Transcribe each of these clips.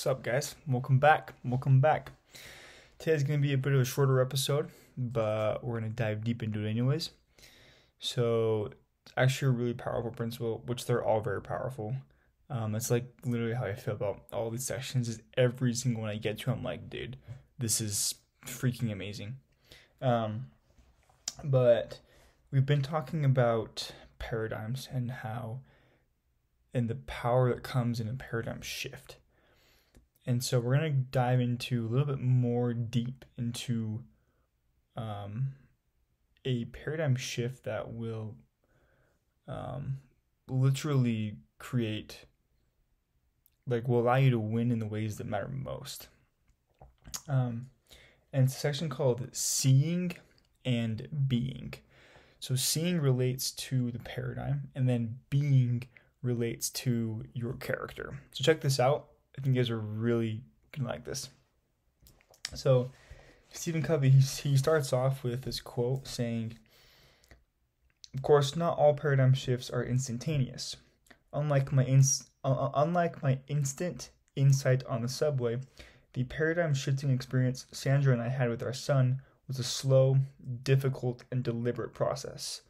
What's up, guys? Welcome back. Today's going to be a bit of a shorter episode, but we're going to dive deep into it anyways. So, it's actually a really powerful principle, which they're all very powerful. It's like literally how I feel about all these sections. Is every single one I get to, I'm like, dude, this is freaking amazing. But we've been talking about paradigms and the power that comes in a paradigm shift. And so we're going to dive into a little bit more deep into a paradigm shift that will literally will allow you to win in the ways that matter most. And it's a section called Seeing and Being. So seeing relates to the paradigm, and then being relates to your character. So check this out. I think you guys are really going to like this. So Stephen Covey, he starts off with this quote saying, of course, not all paradigm shifts are instantaneous. Unlike my instant insight on the subway, the paradigm shifting experience Sandra and I had with our son was a slow, difficult, and deliberate process.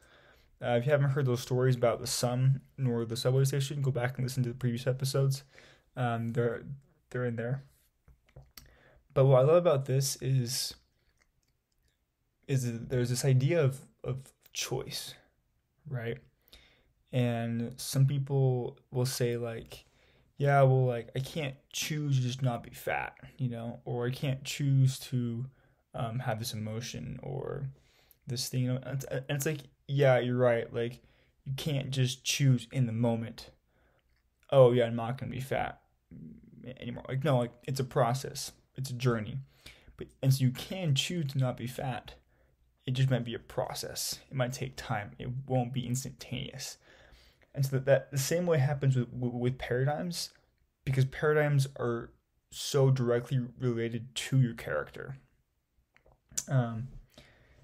If you haven't heard those stories about the sun nor the subway station, go back and listen to the previous episodes. They're in there. But what I love about this is that there's this idea of choice, right? And some people will say I can't choose to just not be fat, or I can't choose to have this emotion or this thing, and it's like, yeah, you're right. Like, you can't just choose in the moment, oh yeah, I'm not going to be fat anymore. Like, no, like, it's a process. It's a journey. And so you can choose to not be fat. It just might be a process. It might take time. It won't be instantaneous. And so that the same way happens with paradigms, because paradigms are so directly related to your character.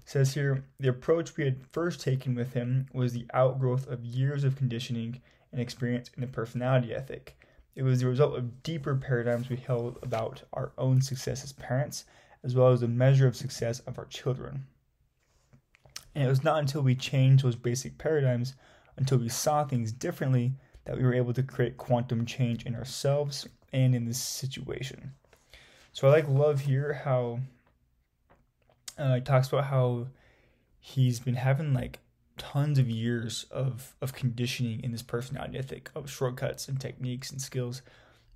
Says here, the approach we had first taken with him was the outgrowth of years of conditioning and experience in the personality ethic. It was the result of deeper paradigms we held about our own success as parents, as well as the measure of success of our children. And it was not until we changed those basic paradigms, until we saw things differently, that we were able to create quantum change in ourselves and in this situation. So I love here how he talks about how he's been having tons of years of conditioning in this personality ethic, of shortcuts and techniques and skills,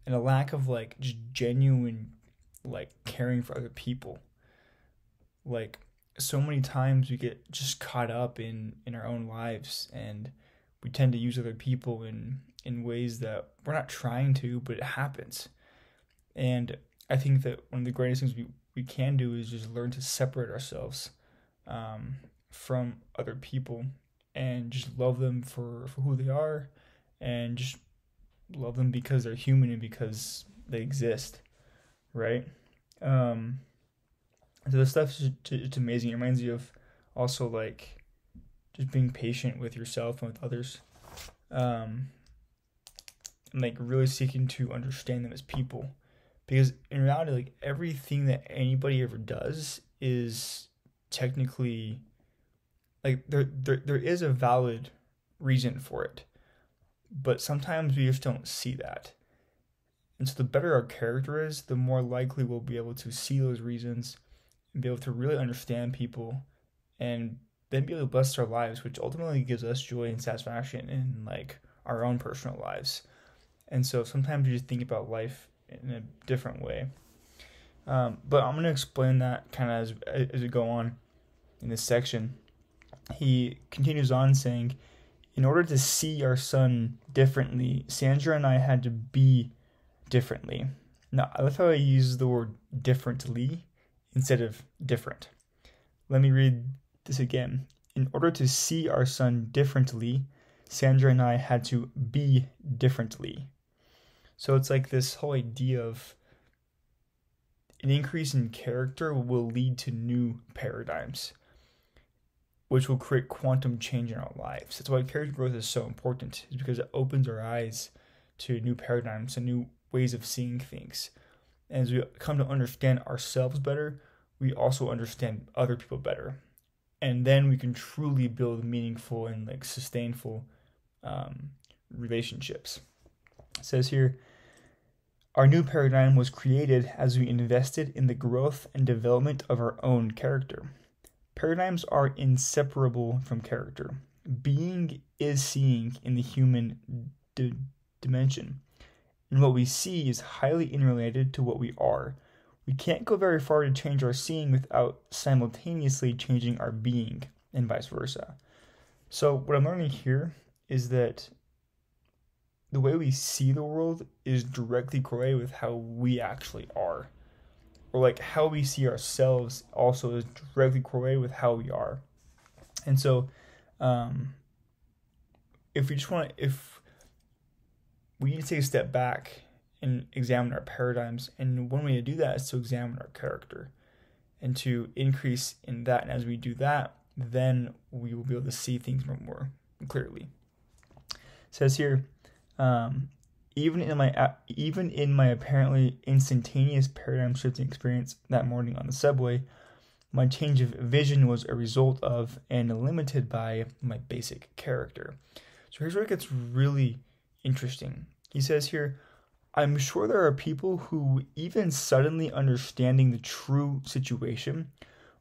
and a lack of just genuine caring for other people. So many times we get just caught up in our own lives, and we tend to use other people in ways that we're not trying to, but it happens. And I think that one of the greatest things we can do is just learn to separate ourselves from other people and just love them for who they are, and just love them because they're human and because they exist, right? So this stuff is just amazing. It reminds you of also just being patient with yourself and with others, and really seeking to understand them as people. Because in reality, everything that anybody ever does is technically, there is a valid reason for it. But sometimes we just don't see that. And so the better our character is, the more likely we'll be able to see those reasons and be able to really understand people, and then be able to bless our lives, which ultimately gives us joy and satisfaction in our own personal lives. And so sometimes you just think about life in a different way. But I'm going to explain that kind of as we go on in this section. He continues on saying, in order to see our son differently, Sandra and I had to be differently. Now, I love how he uses the word differently instead of different. Let me read this again. In order to see our son differently, Sandra and I had to be differently. So it's this whole idea of an increase in character will lead to new paradigms, which will create quantum change in our lives. That's why character growth is so important, is because it opens our eyes to new paradigms and new ways of seeing things. And as we come to understand ourselves better, we also understand other people better. And then we can truly build meaningful and like sustainable relationships. It says here, our new paradigm was created as we invested in the growth and development of our own character. Paradigms are inseparable from character. Being is seeing in the human dimension. And what we see is highly interrelated to what we are. We can't go very far to change our seeing without simultaneously changing our being, and vice versa. So what I'm learning here is that the way we see the world is directly correlated with how we actually are. Or like how we see ourselves also is directly correlated with how we are. And so if we need to take a step back and examine our paradigms, and one way to do that is to examine our character and to increase in that. And as we do that, then we will be able to see things more clearly. It says here, even in my apparently instantaneous paradigm shifting experience that morning on the subway, my change of vision was a result of and limited by my basic character. So here's where it gets really interesting. He says here, I'm sure there are people who, even suddenly understanding the true situation,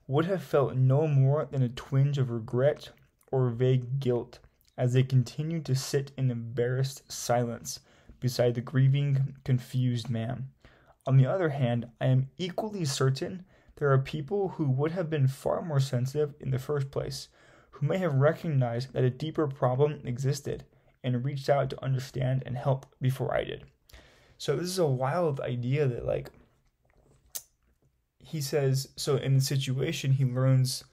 would have felt no more than a twinge of regret or vague guilt as they continued to sit in embarrassed silence beside the grieving, confused man. On the other hand, I am equally certain there are people who would have been far more sensitive in the first place, who may have recognized that a deeper problem existed and reached out to understand and help before I did. So this is a wild idea that, like, he says, so in the situation, he learns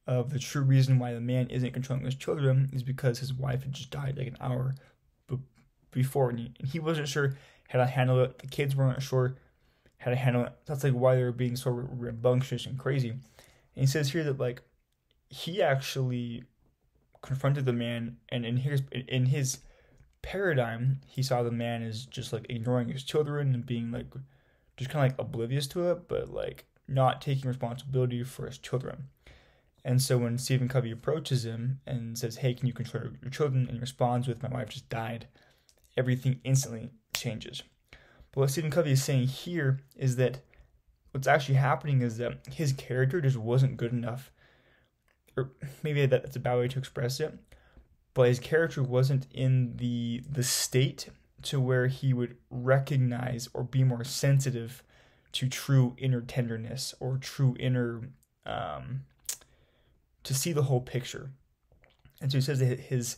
of the true reason why the man isn't controlling his children is because his wife had just died like an hour before, and he wasn't sure how to handle it. The kids weren't sure how to handle it. That's like why they were being so rambunctious and crazy. And he says here that, like, he actually confronted the man, and in his paradigm, he saw the man as just like ignoring his children and being like just kind of like oblivious to it, but like not taking responsibility for his children. And so when Stephen Covey approaches him and says, hey, can you control your children? And he responds with, my wife just died, everything instantly changes. But what Stephen Covey is saying here is that what's actually happening is that his character just wasn't good enough, or maybe that's a bad way to express it, but his character wasn't in the state to where he would recognize or be more sensitive to true inner tenderness or true inner, to see the whole picture. And so he says that his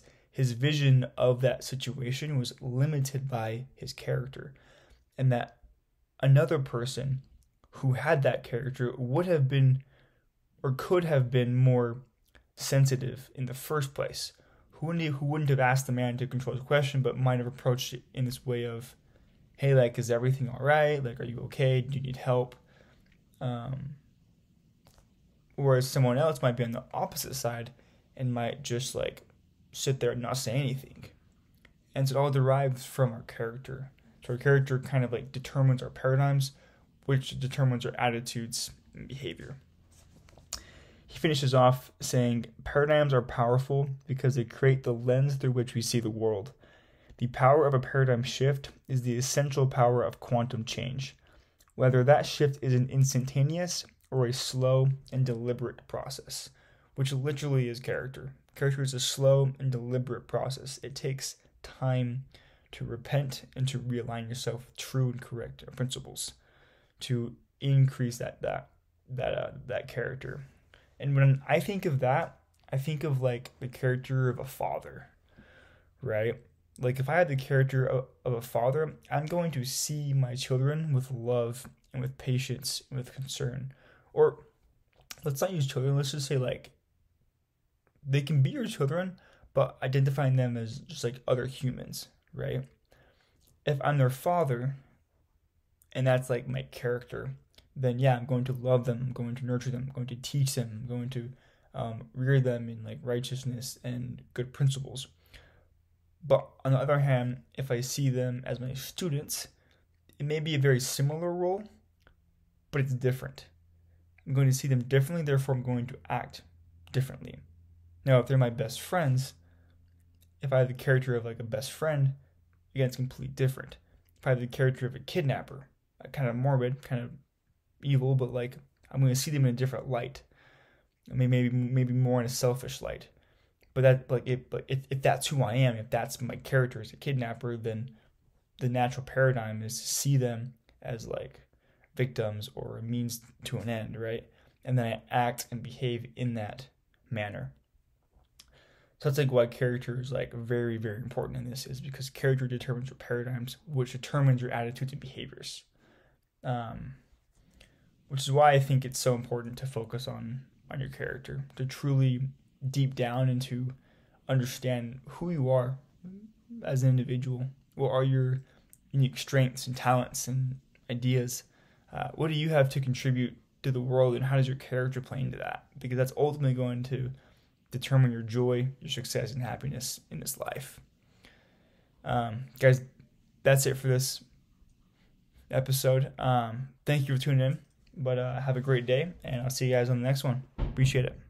vision of that situation was limited by his character, and that another person who had that character would have been or could have been more sensitive in the first place, who wouldn't have asked the man to control his question, but might have approached it in this way of, hey, like, is everything all right? Like, are you okay? Do you need help? Whereas someone else might be on the opposite side and might just like sit there and not say anything. And so it all derives from our character. So our character kind of like determines our paradigms, which determines our attitudes and behavior. He finishes off saying, paradigms are powerful because they create the lens through which we see the world. The power of a paradigm shift is the essential power of quantum change, whether that shift is an instantaneous or a slow and deliberate process, which literally is character. Character is a slow and deliberate process. It takes time to repent and to realign yourself with true and correct principles, to increase that character. And when I think of that, I think of like the character of a father, right? Like if I had the character of a father, I'm going to see my children with love and with patience and with concern. Or let's not use children, let's just say like they can be your children, but identifying them as just like other humans, right? If I'm their father and that's like my character, then yeah, I'm going to love them, I'm going to nurture them, I'm going to teach them, I'm going to rear them in like righteousness and good principles. But on the other hand, if I see them as my students, it may be a very similar role, but it's different. I'm going to see them differently, therefore I'm going to act differently. Now, if they're my best friends, if I have the character of like a best friend, again, it's completely different. If I have the character of a kidnapper, kind of morbid, kind of evil, but like I'm going to see them in a different light. I mean, maybe more in a selfish light. But that like if that's who I am, if that's my character as a kidnapper, then the natural paradigm is to see them as like victims or a means to an end, right? And then I act and behave in that manner. So that's like why character is like very, very important in this, is because character determines your paradigms, which determines your attitudes and behaviors. Which is why I think it's so important to focus on your character, to truly deep down and to understand who you are as an individual. What are your unique strengths and talents and ideas? What do you have to contribute to the world, and how does your character play into that? Because that's ultimately going to determine your joy, your success, and happiness in this life. Guys, that's it for this episode. Thank you for tuning in, but have a great day, and I'll see you guys on the next one. Appreciate it.